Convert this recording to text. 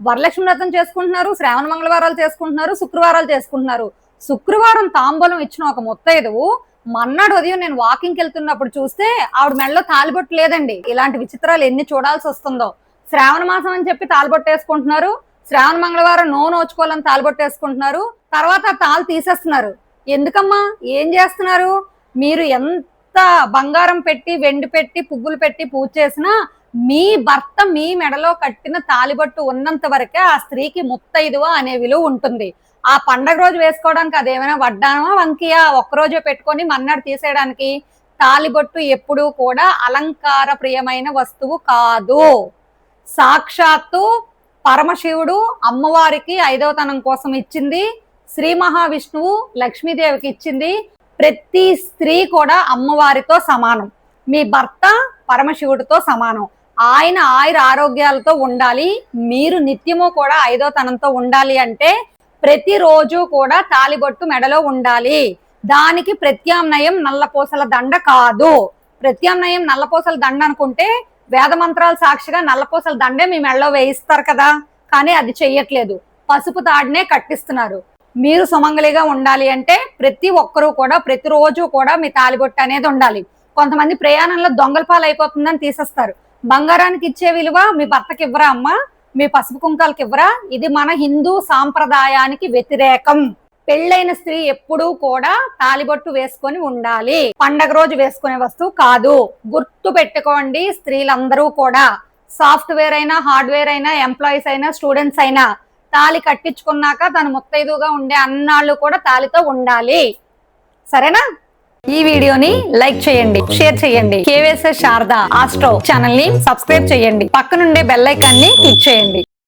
వరలక్ష్మి వ్రతం చేసుకుంటున్నారు, శ్రావణ మంగళవారాలు చేసుకుంటున్నారు, శుక్రవారాలు చేసుకుంటున్నారు. శుక్రవారం తాంబూలం ఇచ్చిన ఒక ముత్తైదువు మన్నాడు ఉదయం నేను వాకింగ్కి వెళ్తున్నప్పుడు చూస్తే ఆవిడ మెడలో తాలిబొట్టు లేదండి. ఇలాంటి విచిత్రాలు ఎన్ని చూడాల్సి వస్తుందో. శ్రావణ మాసం అని చెప్పి తాలిబొట్టు వేసుకుంటున్నారు, శ్రావణ మంగళవారం నోచుకోవాలని తాలిబొట్టు వేసుకుంటున్నారు, తర్వాత తాళు తీసేస్తున్నారు. ఎందుకమ్మా? ఏం చేస్తున్నారు? మీరు ఎంత బంగారం పెట్టి, వెండి పెట్టి, పువ్వులు పెట్టి పూజ చేసినా మీ భర్త మీ మెడలో కట్టిన తాలిబొట్టు ఉన్నంత వరకే ఆ స్త్రీకి ముత్తైదువ అనే విలువ ఉంటుంది. ఆ పండగ రోజు వేసుకోవడానికి అదేమైనా వడ్డానమా, వంకియా? ఒక్కరోజే పెట్టుకొని మన్నాడు తీసేయడానికి. తాలిబొట్టు ఎప్పుడూ కూడా అలంకార ప్రియమైన వస్తువు కాదు. సాక్షాత్తు పరమశివుడు అమ్మవారికి 5వ తనం కోసం ఇచ్చింది, శ్రీ మహావిష్ణువు లక్ష్మీదేవికి ఇచ్చింది. ప్రతి స్త్రీ కూడా అమ్మవారితో సమానం. మీ భర్త పరమశివుడితో సమానం. ఆయన ఆయుర ఆరోగ్యాలతో ఉండాలి, మీరు నిత్యము కూడా 5వ తనంతో ఉండాలి అంటే ప్రతిరోజు కూడా తాలిబొట్టు మెడలో ఉండాలి. దానికి ప్రత్యామ్నాయం నల్లపూసల దండ కాదు. ప్రత్యామ్నాయం నల్లపూసల దండ అనుకుంటే వేద మంత్రాల సాక్షిగా నల్లపూసల దండే మీ మెడలో వేయిస్తారు కదా, కానీ అది చెయ్యట్లేదు. పసుపు తాడినే కట్టిస్తున్నారు. మీరు సుమంగళిగా ఉండాలి అంటే ప్రతి ఒక్కరూ కూడా ప్రతిరోజు కూడా మీ తాలిబొట్టు అనేది ఉండాలి. కొంతమంది ప్రయాణంలో దొంగల పాలు అయిపోతుందని తీసేస్తారు. బంగారానికి ఇచ్చే విలువ మీ భర్తకి ఇవ్వరా అమ్మా? మీ పసుపు కుంకాలకి ఇవ్వరా? ఇది మన హిందూ సాంప్రదాయానికి వ్యతిరేకం. పెళ్ళైన స్త్రీ ఎప్పుడూ కూడా తాలిబొట్టు వేసుకొని ఉండాలి. పండగ రోజు వేసుకునే వస్తువు కాదు. గుర్తు పెట్టుకోండి స్త్రీలందరూ కూడా. సాఫ్ట్వేర్ అయినా, హార్డ్వేర్ అయినా, ఎంప్లాయీస్ అయినా, స్టూడెంట్స్ అయినా తాలి కట్టించుకున్నాక తను ముత్తైదుగా ఉండే అన్నాళ్ళు కూడా తాలితో ఉండాలి. సరేనా? ఈ వీడియోని లైక్ చేయండి, షేర్ చేయండి. KVSS శారదా ఆస్ట్రో ఛానల్ ని సబ్స్క్రైబ్ చేయండి. పక్కనుండే బెల్ ఐకాన్ ని క్లిక్ చేయండి.